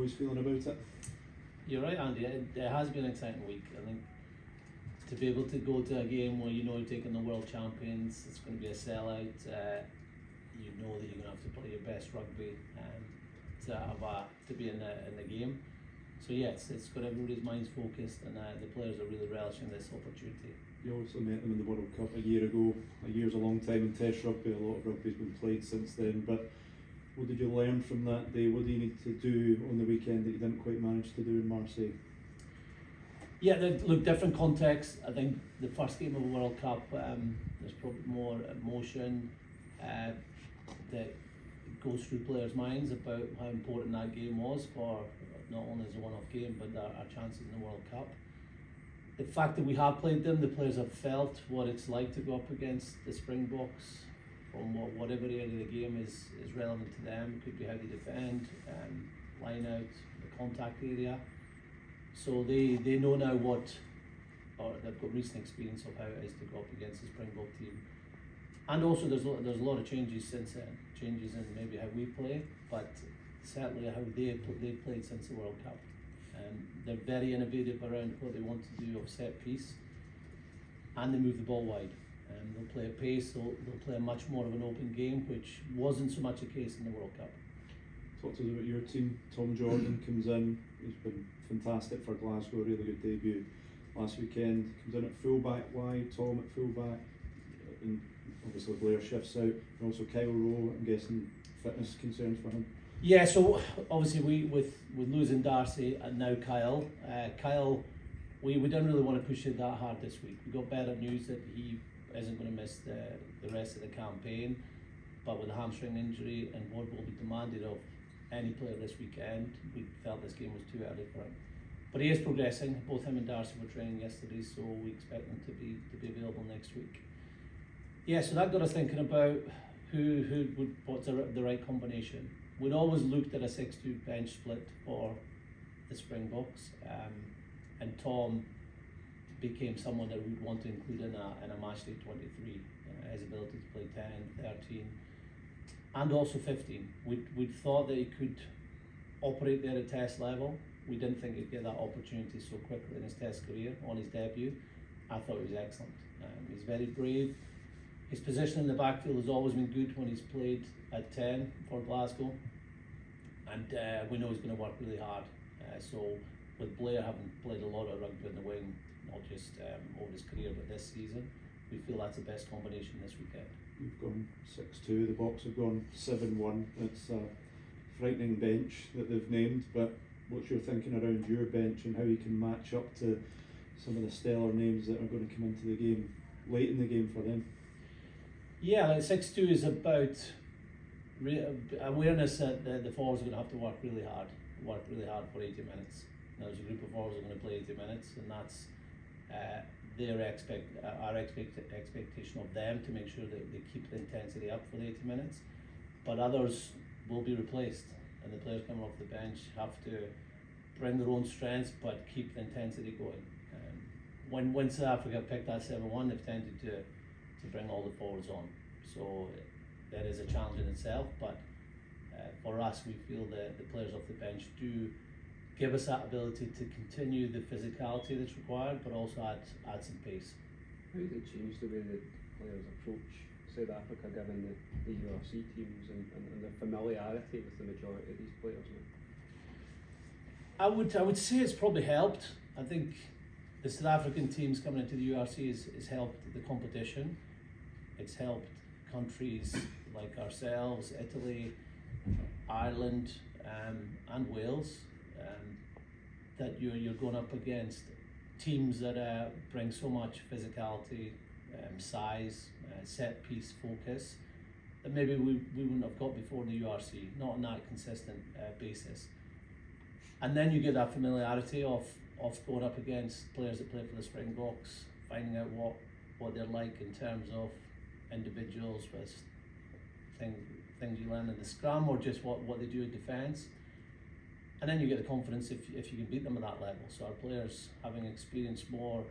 boys feeling about it? You're right, Andy. It has been an exciting week. I think to be able to go to a game where you know you're taking the world champions, it's going to be a sellout. You know that you're going to have to play your best rugby to be in the game. So yes, it's got everybody's minds focused, and the players are really relishing this opportunity. You also met them in the World Cup a year ago. A year's a long time in Test rugby. A lot of rugby's been played since then. But what did you learn from that day? What do you need to do on the weekend that you didn't quite manage to do in Marseille? Yeah, look, different context. I think the first game of a World Cup, there's probably more emotion that goes through players' minds about how important that game was for not only as a one-off game, but our chances in the World Cup. The fact that we have played them, the players have felt what it's like to go up against the Springboks from whatever area of the game is relevant to them. It could be how they defend, line out, the contact area. So they know now or they've got recent experience of how it is to go up against the Springbok team. And also there's a lot of changes since then, changes in maybe how we play, but certainly how they've played since the World Cup. They're very innovative around what they want to do of set piece, and they move the ball wide. They'll play at pace, they'll play a much more of an open game, which wasn't so much the case in the World Cup. Talk to us about your team. Tom Jordan comes in, he's been fantastic for Glasgow, a really good debut last weekend. Comes in at fullback. Why Tom at fullback? And obviously Blair shifts out, and also Kyle Rowe, I'm guessing fitness concerns for him. Yeah, so obviously we with losing Darcy and now Kyle, we didn't really want to push it that hard this week. We got better news that he isn't going to miss the rest of the campaign, but with a hamstring injury and what will be demanded of any player this weekend, we felt this game was too early for him. But he is progressing. Both him and Darcy were training yesterday, so we expect him to be available next week. Yeah, so that got us thinking about what's the right combination. We'd always looked at a 6-2 bench split for the Springboks, and Tom became someone that we'd want to include in a match day 23. His ability to play 10, 13, and also 15. We'd thought that he could operate there at Test level. We didn't think he'd get that opportunity so quickly in his Test career on his debut. I thought he was excellent. He's very brave. His position in the backfield has always been good when he's played at 10 for Glasgow, and we know he's going to work really hard. So with Blair having played a lot of rugby in the wing, not just over his career but this season, we feel that's the best combination this weekend. You've gone 6-2, the Boks have gone 7-1. It's a frightening bench that they've named, but what's your thinking around your bench and how you can match up to some of the stellar names that are going to come into the game late in the game for them? Yeah, like 6-2 is about awareness that the forwards are going to have to work really hard for 80 minutes. Now, there's a group of forwards that are going to play 80 minutes, and that's our expectation of them to make sure that they keep the intensity up for the 80 minutes. But others will be replaced, and the players coming off the bench have to bring their own strengths but keep the intensity going. When South Africa picked that 7-1, they've tended to bring all the forwards on. So that is a challenge in itself, but for us, we feel that the players off the bench do give us that ability to continue the physicality that's required, but also add some pace. How did it change the way that players approach South Africa, given the URC teams and the familiarity with the majority of these players now? I would say it's probably helped. I think the South African teams coming into the URC has helped the competition. It's helped countries like ourselves, Italy, Ireland, and Wales, that you're going up against teams that bring so much physicality, size, set piece focus that maybe we wouldn't have got before in the URC, not on that consistent basis. And then you get that familiarity of going up against players that play for the Springboks, finding out what they're like in terms of individuals, with things you learn in the scrum, or just what they do in defence. And then you get the confidence if you can beat them at that level. So our players, having experienced more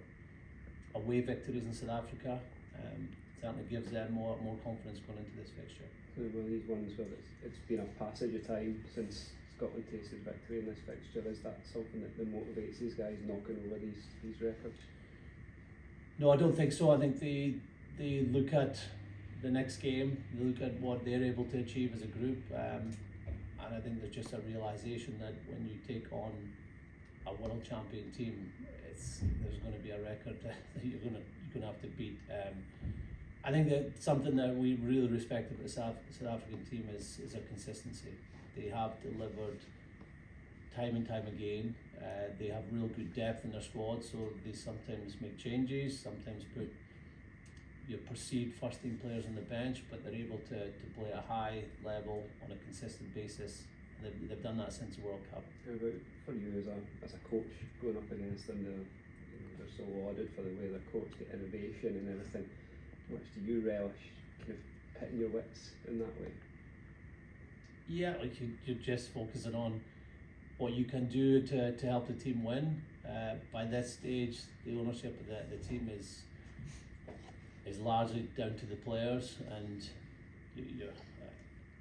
away victories in South Africa, certainly gives them more confidence going into this fixture. So one of these ones where it's been a passage of time since Scotland tasted victory in this fixture. Is that something that motivates these guys knocking over these records? No, I don't think so. I think they look at the next game, they look at what they're able to achieve as a group, and I think there's just a realisation that when you take on a world champion team, there's going to be a record that you're going to have to beat. I think that something that we really respect about the South African team is a consistency. They have delivered time and time again. They have real good depth in their squad, so they sometimes make changes, sometimes put your perceived first team players on the bench, but they're able to play at a high level on a consistent basis. They've done that since the World Cup. How about for you as a coach going up against them? They're so lauded for the way they're coached, the innovation and everything. How much do you relish kind of pitting your wits in that way? Yeah, like you're just focusing on what you can do to help the team win. By this stage, the ownership of the team is largely down to the players, and you're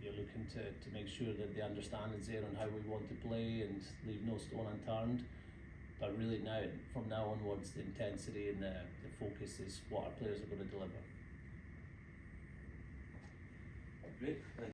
looking to make sure that the understanding is there on how we want to play and leave no stone unturned. But really now, from now onwards, the intensity and the focus is what our players are going to deliver. Great.